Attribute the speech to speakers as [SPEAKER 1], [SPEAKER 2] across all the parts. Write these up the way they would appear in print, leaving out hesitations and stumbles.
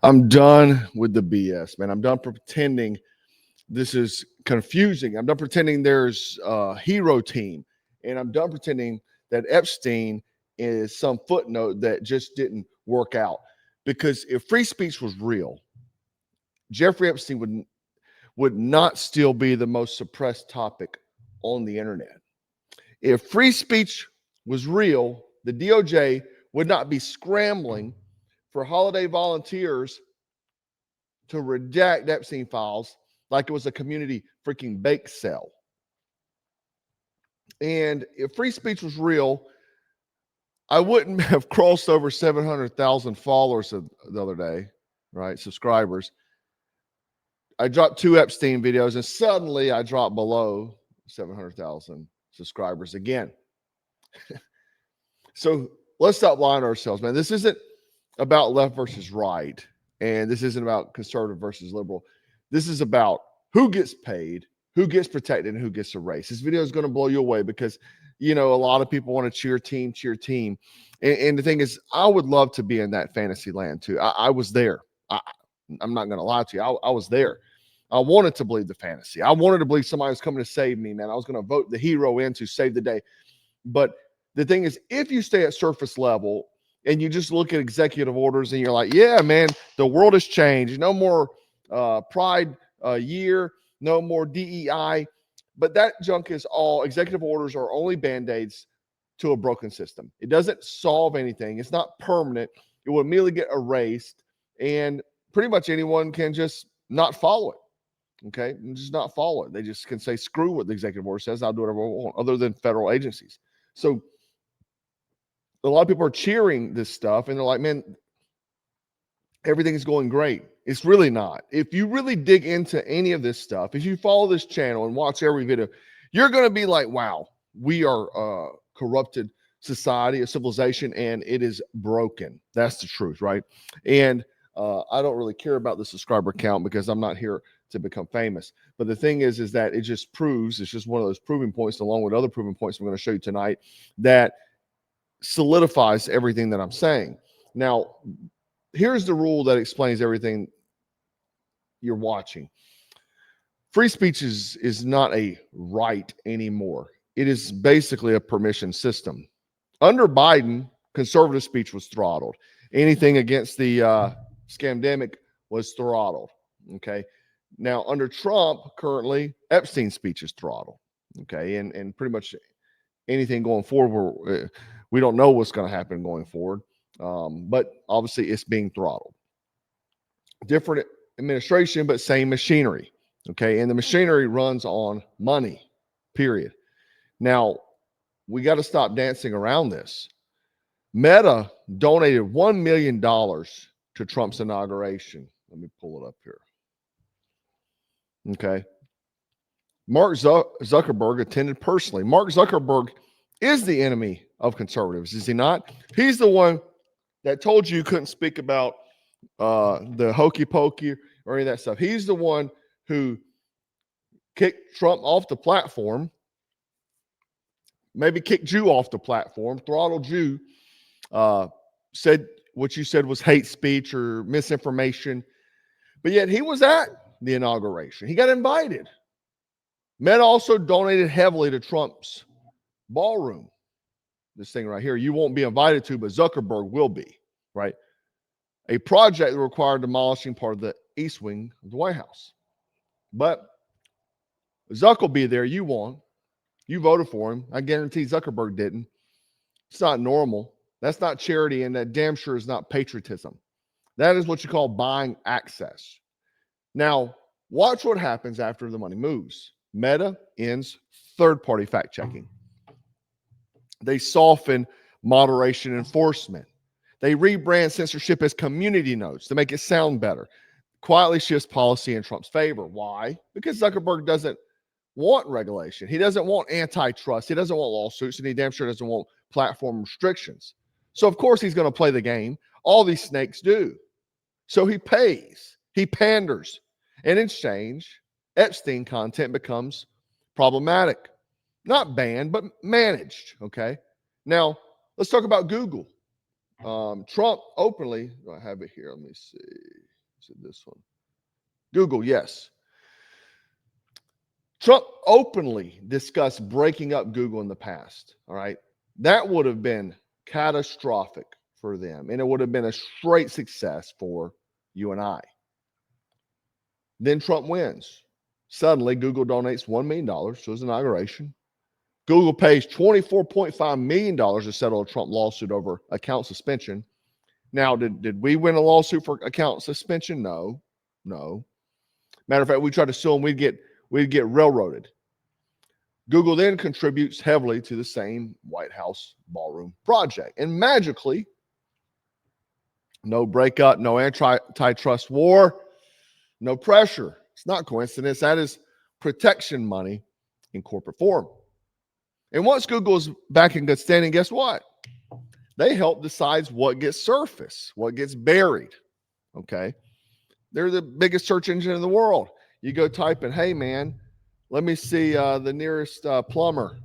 [SPEAKER 1] I'm done with the BS, man. I'm done pretending this is confusing. I'm done pretending there's a hero team, and I'm done pretending that Epstein is some footnote that just didn't work out. Because if free speech was real, Jeffrey Epstein would not still be the most suppressed topic on the internet. If free speech was real, the DOJ would not be scrambling for holiday volunteers to redact Epstein files like it was a community freaking bake sale. And if free speech was real, I wouldn't have crossed over 700,000 followers the other day, right? Subscribers. I dropped 2 Epstein videos and suddenly I dropped below 700,000 subscribers again. So let's stop lying to ourselves, man. This isn't about left versus right. And this isn't about conservative versus liberal. This is about who gets paid, who gets protected, and who gets erased. This video is going to blow you away because, a lot of people want to cheer team. And the thing is, I would love to be in that fantasy land too. I was there. I'm not going to lie to you. I was there. I wanted to believe the fantasy. I wanted to believe somebody was coming to save me, man. I was going to vote the hero in to save the day. But the thing is, if you stay at surface level and you just look at executive orders and you're like, yeah, man, the world has changed. No more Pride year, no more DEI. But that junk is all executive orders are only band-aids to a broken system. It doesn't solve anything. It's not permanent. It will immediately get erased. And pretty much anyone can just not follow it. Okay, and just not follow it. They just can say, screw what the executive order says. I'll do whatever I want, other than federal agencies. So a lot of people are cheering this stuff, and they're like, man, everything is going great. It's really not. If you really dig into any of this stuff, if you follow this channel and watch every video, you're going to be like, wow, we are a corrupted society, a civilization, and it is broken. That's the truth, right? And I don't really care about the subscriber count because I'm not here to become famous. But the thing is that it just proves, it's just one of those proving points, along with other proving points I'm going to show you tonight, that solidifies everything that I'm saying. Now, here's the rule that explains everything you're watching. Free speech is not a right anymore. It is basically a permission system. Under Biden, conservative speech was throttled. Anything against the scamdemic was throttled. Okay. Now, under Trump, currently, Epstein speech is throttled. Okay. And pretty much anything going forward, we don't know what's going to happen going forward. But obviously, it's being throttled. Different administration, but same machinery. Okay. And the machinery runs on money, period. Now, we got to stop dancing around this. Meta donated $1 million to Trump's inauguration. Let me pull it up here. Okay. Mark Zuckerberg attended personally. Mark Zuckerberg is the enemy of conservatives, is he not? He's the one that told you couldn't speak about the hokey pokey or any of that stuff. He's the one who kicked Trump off the platform, maybe kicked you off the platform, throttled you, said what you said was hate speech or misinformation. But yet he was at the inauguration. He got invited. Meta also donated heavily to Trump's ballroom. This thing right here, you won't be invited to, but Zuckerberg will be, right? A project that required demolishing part of the east wing of the White House. But Zuck will be there. You won't. You voted for him. I guarantee Zuckerberg didn't. It's not normal. That's not charity, and that damn sure is not patriotism. That is what you call buying access. Now, watch what happens after the money moves. Meta ends third-party fact-checking. They soften moderation enforcement. They rebrand censorship as community notes to make it sound better. Quietly shifts policy in Trump's favor. Why? Because Zuckerberg doesn't want regulation. He doesn't want antitrust. He doesn't want lawsuits, and he damn sure doesn't want platform restrictions. So, of course, he's going to play the game. All these snakes do. So he pays. He panders. And in exchange, Epstein content becomes problematic. Not banned, but managed, okay? Now, let's talk about Google. Trump openly, I have it here. Let me see. Is it this one? Google, yes. Trump openly discussed breaking up Google in the past. All right. That would have been catastrophic for them. And it would have been a straight success for you and I. Then Trump wins. Suddenly, Google donates $1 million to his inauguration. Google pays $24.5 million to settle a Trump lawsuit over account suspension. Now, did we win a lawsuit for account suspension? No. Matter of fact, we tried to sue them, we'd get railroaded. Google then contributes heavily to the same White House ballroom project. And magically, no breakup, no antitrust war, no pressure. It's not coincidence. That is protection money in corporate form. And once Google is back in good standing, guess what? They help decide what gets surfaced, what gets buried. Okay. They're the biggest search engine in the world. You go type in, hey, man, let me see the nearest plumber.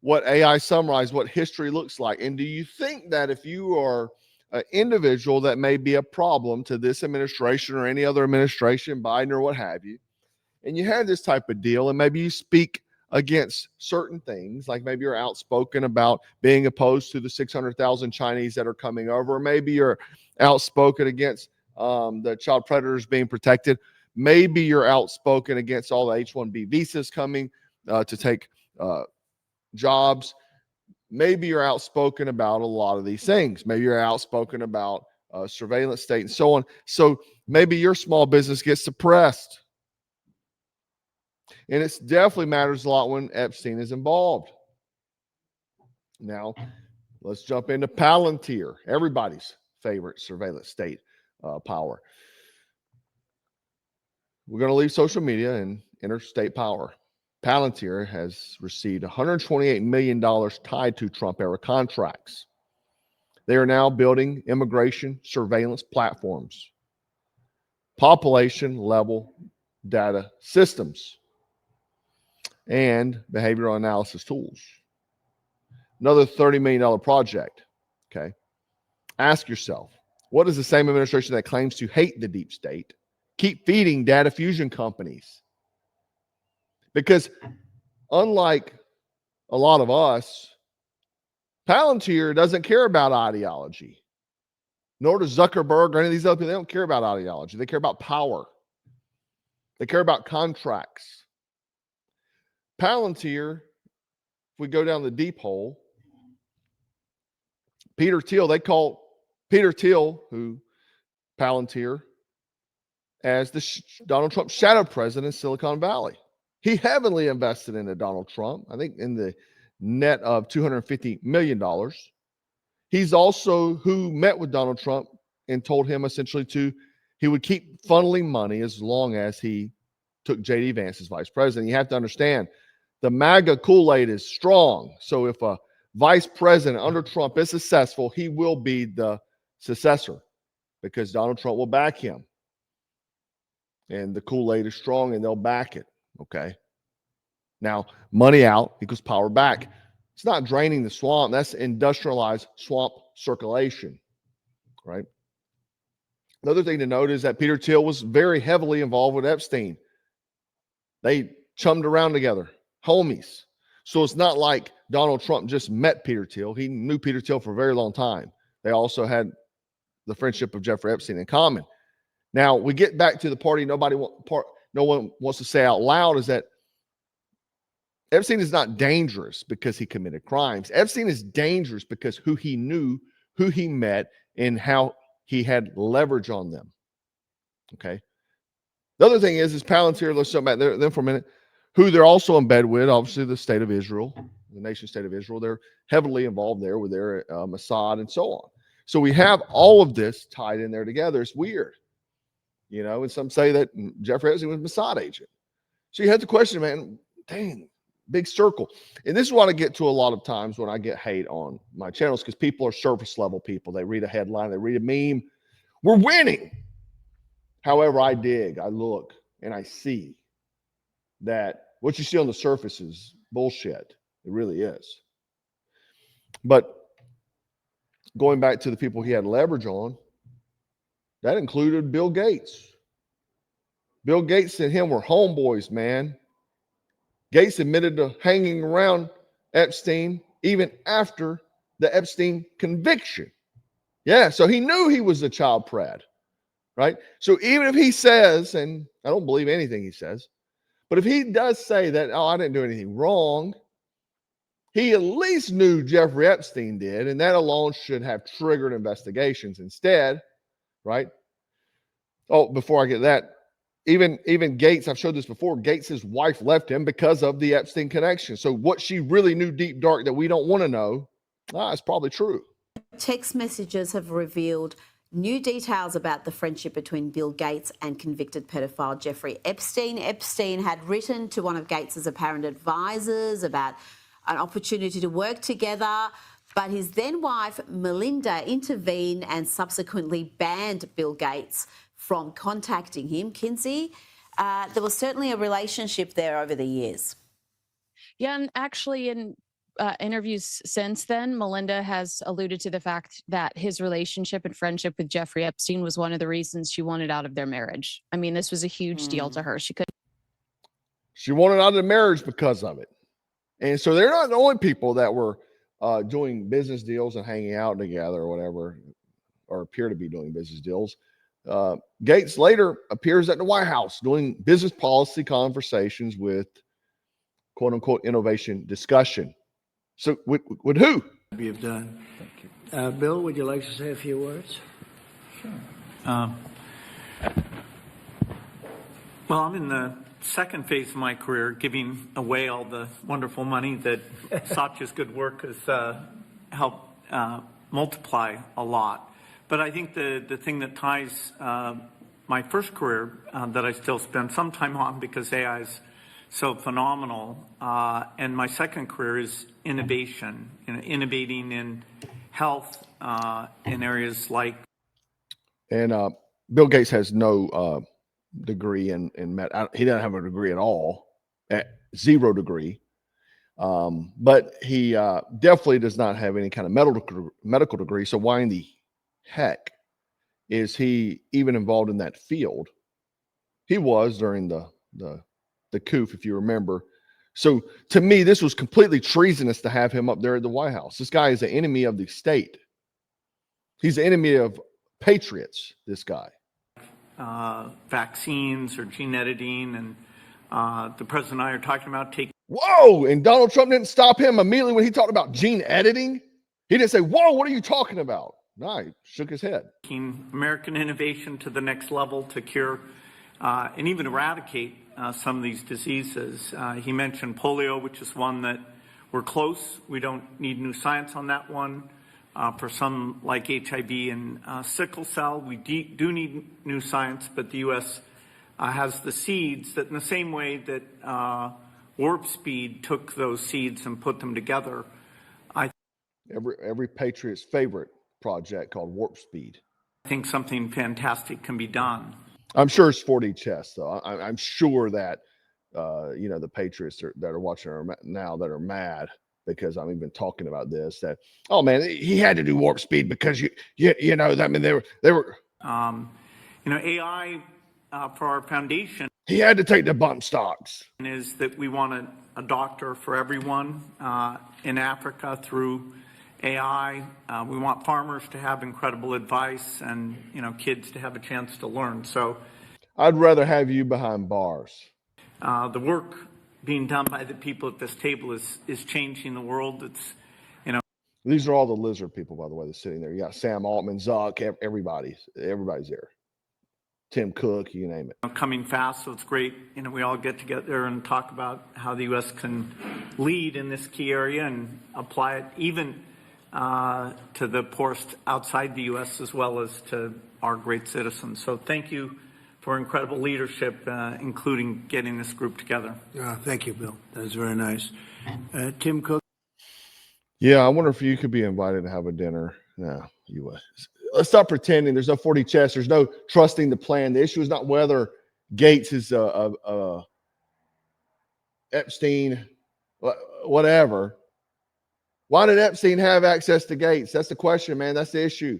[SPEAKER 1] What AI summarized what history looks like. And do you think that if you are an individual that may be a problem to this administration or any other administration, Biden or what have you, and you have this type of deal, and maybe you speak against certain things, like maybe you're outspoken about being opposed to the 600,000 Chinese that are coming over, or maybe you're outspoken against the child predators being protected, maybe you're outspoken against all the H-1B visas coming to take jobs, maybe you're outspoken about a lot of these things, maybe you're outspoken about surveillance state and so on, so maybe your small business gets suppressed. And it definitely matters a lot when Epstein is involved. Now, let's jump into Palantir, everybody's favorite surveillance state power. We're going to leave social media and interstate power. Palantir has received $128 million tied to Trump-era contracts. They are now building immigration surveillance platforms, population-level data systems, and behavioral analysis tools. Another $30 million project. Okay. Ask yourself, what does the same administration that claims to hate the deep state keep feeding data fusion companies? Because unlike a lot of us, Palantir doesn't care about ideology, nor does Zuckerberg or any of these other people. They don't care about ideology. They care about power. They care about contracts. Palantir, if we go down the deep hole, Peter Thiel, they call Peter Thiel, who Palantir, as the Donald Trump shadow president in Silicon Valley. He heavily invested into Donald Trump, I think in the net of $250 million. He's also who met with Donald Trump and told him essentially he would keep funneling money as long as he took J.D. Vance as vice president. You have to understand, the MAGA Kool-Aid is strong. So if a vice president under Trump is successful, he will be the successor because Donald Trump will back him. And the Kool-Aid is strong and they'll back it. Okay. Now, money out equals power back. It's not draining the swamp. That's industrialized swamp circulation, right? Another thing to note is that Peter Thiel was very heavily involved with Epstein. They chummed around together, homies. So it's not like Donald Trump just met Peter Thiel. He knew Peter Thiel for a very long time. They also had the friendship of Jeffrey Epstein in common. Now, we get back to the party no one wants to say out loud is that Epstein is not dangerous because he committed crimes. Epstein is dangerous because who he knew, who he met, and how he had leverage on them. Okay. The other thing is Palantir, let's jump back there for a minute, who they're also in bed with, obviously the state of Israel, the nation state of Israel. They're heavily involved there with their Mossad and so on. So we have all of this tied in there together. It's weird. You know, and some say that Jeffrey Epstein was a Mossad agent. So you have to question, man, dang, big circle. And this is what I get to a lot of times when I get hate on my channels because people are surface level people. They read a headline, they read a meme. We're winning. However, I dig, I look, and I see that what you see on the surface is bullshit. It really is. But going back to the people he had leverage on, that included Bill Gates. Bill Gates and him were homeboys, man. Gates admitted to hanging around Epstein even after the Epstein conviction. Yeah, so he knew he was a child pred, right? So even if he says, and I don't believe anything he says, but if he does say that, oh, I didn't do anything wrong, he at least knew Jeffrey Epstein did, and that alone should have triggered investigations instead, right? Oh, before I get that, even Gates, I've showed this before, Gates' wife left him because of the Epstein connection. So what she really knew deep dark that we don't want to know, it's probably true.
[SPEAKER 2] Text messages have revealed new details about the friendship between Bill Gates and convicted pedophile Jeffrey Epstein. Epstein had written to one of Gates's apparent advisors about an opportunity to work together, but his then wife, Melinda, intervened and subsequently banned Bill Gates from contacting him. Kinsey, there was certainly a relationship there over the years.
[SPEAKER 3] Yeah, and actually in interviews since then, Melinda has alluded to the fact that his relationship and friendship with Jeffrey Epstein was one of the reasons she wanted out of their marriage. I mean, this was a huge deal to her.
[SPEAKER 1] She wanted out of the marriage because of it. And so they're not the only people that were doing business deals and hanging out together or whatever, or appear to be doing business deals. Gates later appears at the White House doing business policy conversations with quote unquote innovation discussion. So with who?
[SPEAKER 4] You've done. Thank you. Bill, would you like to say a few words?
[SPEAKER 5] Sure. Well, I'm in the second phase of my career, giving away all the wonderful money that Satya's good work has helped multiply a lot. But I think the thing that ties my first career that I still spend some time on because AI is so phenomenal, and my second career is innovation, innovating in health in areas like. And
[SPEAKER 1] Bill Gates has no degree in he doesn't have a degree at all, at 0 degree. But he definitely does not have any kind of medical degree. So why in the heck is he even involved in that field? He was during the coup, if you remember. So to me, this was completely treasonous to have him up there at the White House. This guy is an enemy of the state. He's an enemy of patriots, this guy.
[SPEAKER 5] Vaccines or gene editing, and the president and I are talking about taking.
[SPEAKER 1] Whoa! And Donald Trump didn't stop him immediately when he talked about gene editing. He didn't say, "Whoa, what are you talking about?" No, he shook his head.
[SPEAKER 5] Taking American innovation to the next level to cure and even eradicate some of these diseases. He mentioned polio, which is one that we're close. We don't need new science on that one. For some like HIV and sickle cell, we do need new science, but the U.S. Has the seeds that in the same way that Warp Speed took those seeds and put them together.
[SPEAKER 1] Every patriot's favorite project called Warp Speed.
[SPEAKER 5] I think something fantastic can be done.
[SPEAKER 1] I'm sure it's 4D chess, though. I'm sure that, the patriots that are watching now that are mad because I'm even talking about this, that, oh man, he had to do Warp Speed because you know, I mean, they were,
[SPEAKER 5] AI for our foundation.
[SPEAKER 1] He had to take the bump stocks.
[SPEAKER 5] Is that we want a doctor for everyone in Africa through AI. We want farmers to have incredible advice and, kids to have a chance to learn. So
[SPEAKER 1] I'd rather have you behind bars.
[SPEAKER 5] The work being done by the people at this table is changing the world. It's,
[SPEAKER 1] These are all the lizard people, by the way, that's sitting there. You got Sam Altman, Zuck, everybody's there. Tim Cook, you name it.
[SPEAKER 5] Coming fast, so it's great. We all get together and talk about how the U.S. can lead in this key area and apply it even to the poorest outside the U.S. as well as to our great citizens. So thank you for incredible leadership, including getting this group together.
[SPEAKER 4] Thank you, Bill. That was very nice. Tim Cook.
[SPEAKER 1] Yeah, I wonder if you could be invited to have a dinner. No, you would. Let's stop pretending. There's no 4D chess. There's no trusting the plan. The issue is not whether Gates is Epstein, whatever. Why did Epstein have access to Gates? That's the question, man. That's the issue.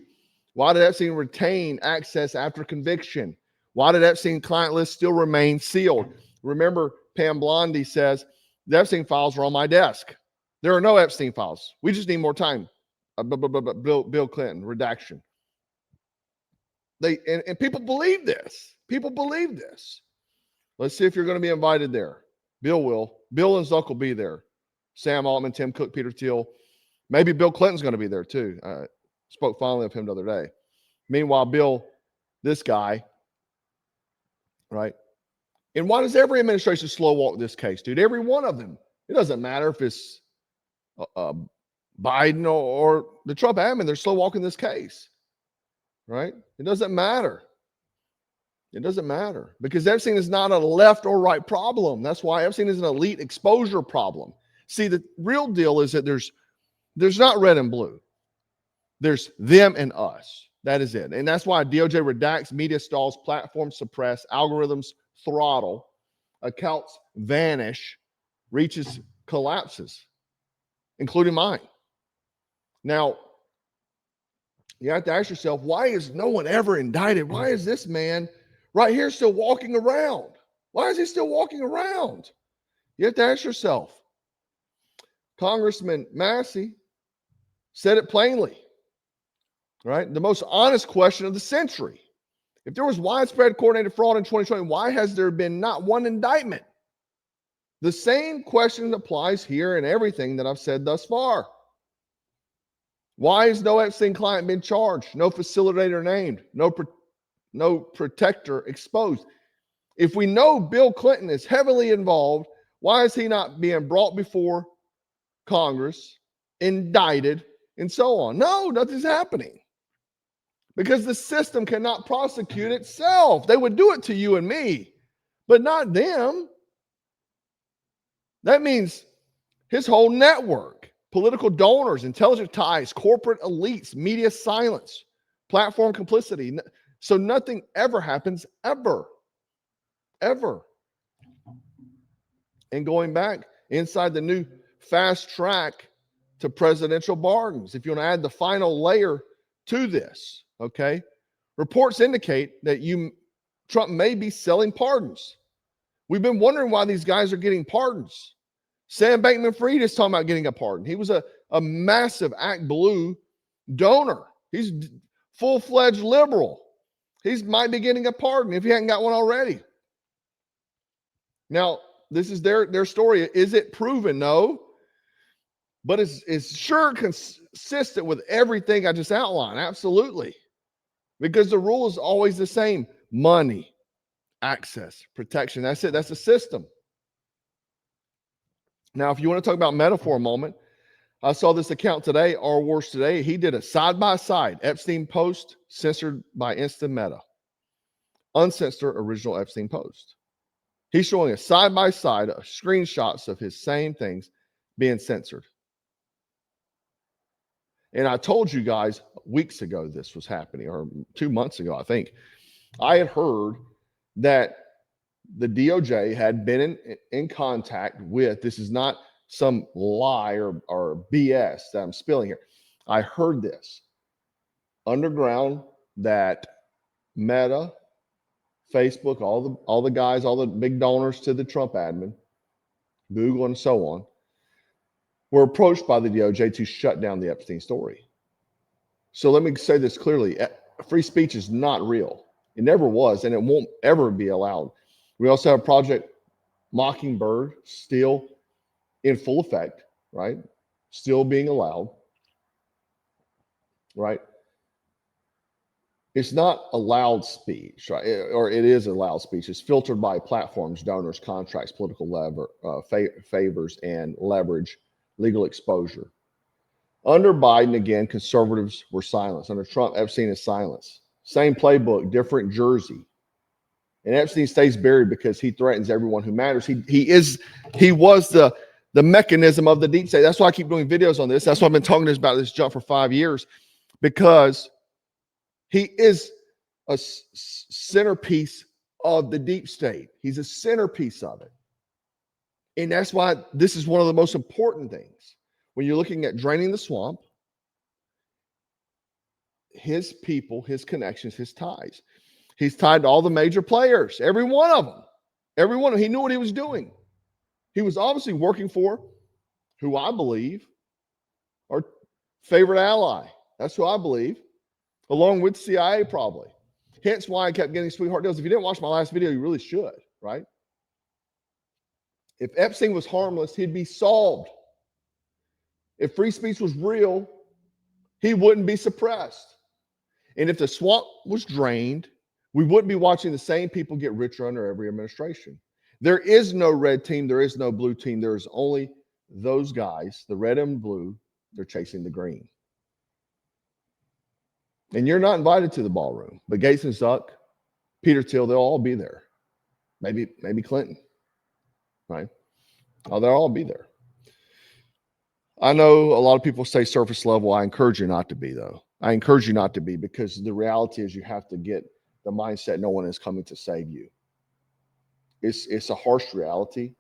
[SPEAKER 1] Why did Epstein retain access after conviction? Why did Epstein client list still remain sealed? Remember, Pam Blondie says, the Epstein files are on my desk. There are no Epstein files. We just need more time. Bill Clinton, redaction. And people believe this. People believe this. Let's see if you're going to be invited there. Bill will. Bill and Zuck will be there. Sam Altman, Tim Cook, Peter Thiel. Maybe Bill Clinton's going to be there too. Spoke fondly of him the other day. Meanwhile, Bill, this guy, right? And why does every administration slow walk this case, dude? Every one of them. It doesn't matter if it's Biden or the Trump admin. They're slow walking this case, right? It doesn't matter. It doesn't matter because Epstein is not a left or right problem. That's why Epstein is an elite exposure problem. See, the real deal is that there's not red and blue. There's them and us. That is it. And that's why DOJ redacts, media stalls, platforms suppress, algorithms throttle, accounts vanish, reaches collapses, including mine. Now, you have to ask yourself, why is no one ever indicted? Why is this man right here still walking around? Why is he still walking around? You have to ask yourself. Congressman Massey said it plainly, right? The most honest question of the century. If there was widespread coordinated fraud in 2020, why has there been not one indictment? The same question applies here in everything that I've said thus far. Why has no Epstein client been charged? No facilitator named? No protector exposed? If we know Bill Clinton is heavily involved, why is he not being brought before Congress, indicted, and so on? No, nothing's happening. Because the system cannot prosecute itself. They would do it to you and me, but not them. That means his whole network, political donors, intelligence ties, corporate elites, media silence, platform complicity. So nothing ever happens, ever. Ever. And going back inside the new fast track to presidential pardons, if you want to add the final layer to this, okay? Reports indicate that Trump may be selling pardons. We've been wondering why these guys are getting pardons. Sam Bankman-Fried is talking about getting a pardon. He was a massive Act Blue donor. He's full-fledged liberal. He might be getting a pardon if he hadn't got one already. Now, this is their story. Is it proven? No. But it's sure consistent with everything I just outlined. Absolutely. Because the rule is always the same. Money, access, protection. That's it. That's the system. Now, if you want to talk about meta for a moment, I saw this account today, Our Wars Today. He did a side-by-side Epstein post censored by Instant Meta. Uncensored original Epstein post. He's showing a side-by-side of screenshots of his same things being censored. And I told you guys weeks ago this was happening, or 2 months ago, I think. I had heard that the DOJ had been in contact with, this is not some lie or BS that I'm spilling here. I heard this underground that Meta, Facebook, all the guys, all the big donors to the Trump admin, Google and so on, were approached by the DOJ to shut down the Epstein story. So let me say this clearly. Free speech is not real. It never was, and it won't ever be allowed. We also have Project Mockingbird still in full effect, right? Still being allowed, right? It's not allowed speech, right? Or it is allowed speech. It's filtered by platforms, donors, contracts, political favors, and leverage, legal exposure. Under Biden, again, conservatives were silenced. Under Trump, Epstein is silenced. Same playbook, different jersey. And Epstein stays buried because he threatens everyone who matters. He was the mechanism of the deep state. That's why I keep doing videos on this. That's why I've been talking about this junk for 5 years, because he is a centerpiece of the deep state. He's a centerpiece of it. And that's why this is one of the most important things. When you're looking at draining the swamp, his people, his connections, his ties. He's tied to all the major players, every one of them. Every one of them. He knew what he was doing. He was obviously working for who I believe our favorite ally. That's who I believe, along with CIA probably. Hence why I kept getting sweetheart deals. If you didn't watch my last video, you really should, right? If Epstein was harmless, he'd be solved. If free speech was real, he wouldn't be suppressed. And if the swamp was drained, we wouldn't be watching the same people get richer under every administration. There is no red team. There is no blue team. There is only those guys, the red and blue, they're chasing the green. And you're not invited to the ballroom, but Gates and Zuck, Peter Thiel, they'll all be there. Maybe Clinton, right? Oh, they'll all be there. I know a lot of people say surface level. I encourage you not to be, though. I encourage you not to be, because the reality is you have to get the mindset no one is coming to save you. It's a harsh reality,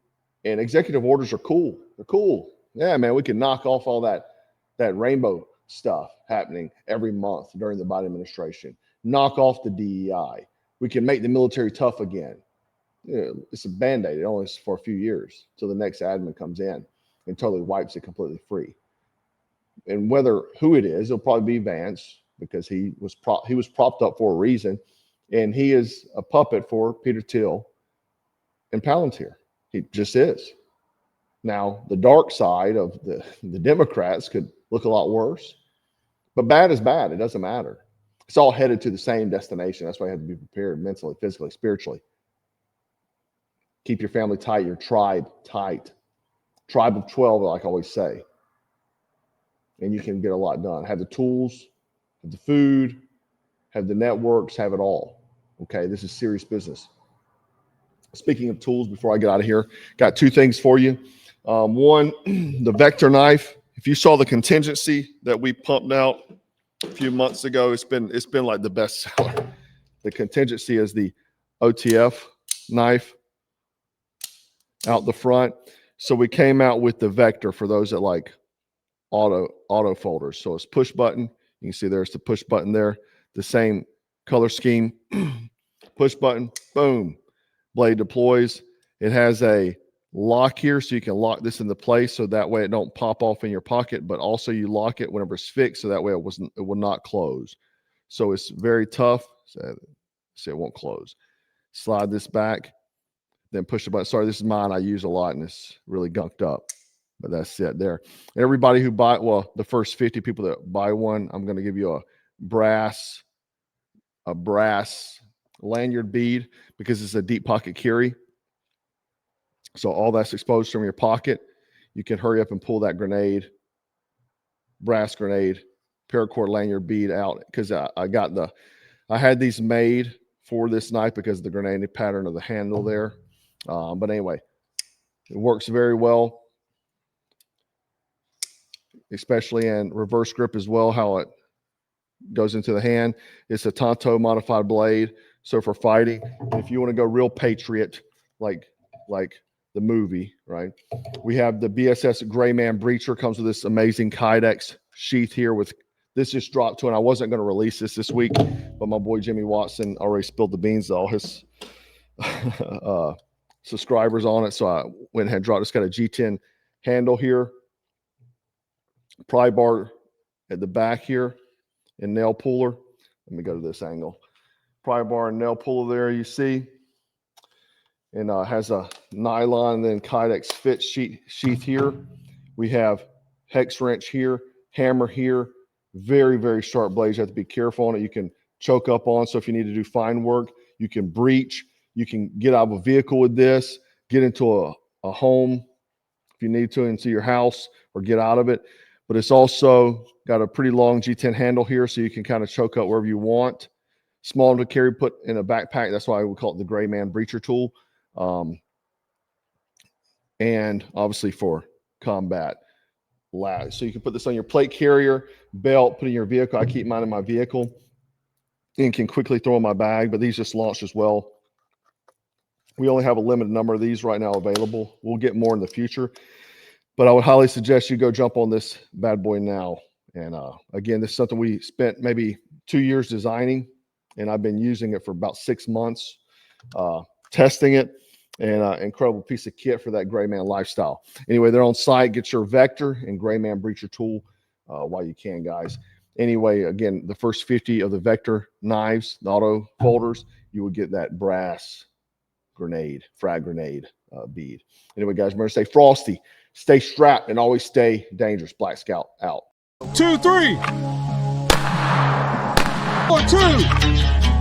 [SPEAKER 1] and executive orders are cool. They're cool. Yeah, man, we can knock off all that rainbow stuff happening every month during the Biden administration. Knock off the DEI. We can make the military tough again. You know, it's a Band-Aid. It only is for a few years till the next admin comes in and totally wipes it completely free. And who it is, it'll probably be Vance, because he was propped up for a reason, and he is a puppet for Peter Thiel and Palantir. He just is. Now, the dark side of the Democrats could look a lot worse, but bad is bad. It doesn't matter. It's all headed to the same destination. That's why you have to be prepared mentally, physically, spiritually. Keep your family tight, your tribe tight. Tribe of 12, like I always say. And you can get a lot done. Have the tools, have the food, have the networks, have it all. Okay, this is serious business. Speaking of tools, before I get out of here, got two things for you. One, the vector knife. If you saw the contingency that we pumped out a few months ago, it's been like the best seller. The contingency is the OTF knife out the front. So we came out with the vector for those that like auto folders. So it's push button. You can see there's the push button there. The same color scheme. Push button, boom. Blade deploys. It has a lock here, so you can lock this into place, so that way it don't pop off in your pocket, but also you lock it whenever it's fixed, so that way it will not close. So it's very tough. So it won't close. Slide this back, then push the button. Sorry, this is mine. I use a lot, and it's really gunked up. But that's it there. Everybody who the first 50 people that buy one, I'm going to give you a brass lanyard bead, because it's a deep pocket carry. So all that's exposed from your pocket. You can hurry up and pull that brass grenade, paracord lanyard bead out, because I had these made for this knife because of the grenade pattern of the handle there. But anyway, it works very well, especially in reverse grip as well, how it goes into the hand. It's a Tonto modified blade. So for fighting, if you want to go real patriot, like the movie, right? We have the BSS Gray Man Breacher. Comes with this amazing Kydex sheath here. This just dropped to, and I wasn't going to release this week, but my boy Jimmy Watson already spilled the beans to all his subscribers on it. So I went ahead and dropped. It's got a G10 handle here, pry bar at the back here, and nail puller. Let me go to this angle. Pry bar and nail puller there, you see. And has a nylon and then Kydex fit sheath here. We have hex wrench here, hammer here. Very, very sharp blades. You have to be careful on it. You can choke up on. So if you need to do fine work, you can breach. You can get out of a vehicle with this, get into a home if you need to, into your house, or get out of it. But it's also got a pretty long G10 handle here, so you can kind of choke up wherever you want. Small to carry, put in a backpack. That's why we call it the Gray Man Breacher tool. And obviously for combat. So you can put this on your plate carrier, belt, put in your vehicle. I keep mine in my vehicle and can quickly throw in my bag, but these just launched as well. We only have a limited number of these right now available. We'll get more in the future. But I would highly suggest you go jump on this bad boy now. And again, this is something we spent maybe 2 years designing, and I've been using it for about 6 months, testing it, and incredible piece of kit for that gray man lifestyle. Anyway, they're on site. Get your Vector and gray man breacher tool while you can, guys. Anyway, again, the first 50 of the Vector knives, the auto folders, you will get that brass grenade, frag grenade bead. Anyway, guys, remember to stay frosty, stay strapped, and always stay dangerous. Black Scout out.
[SPEAKER 6] 2, 3. 1, 2.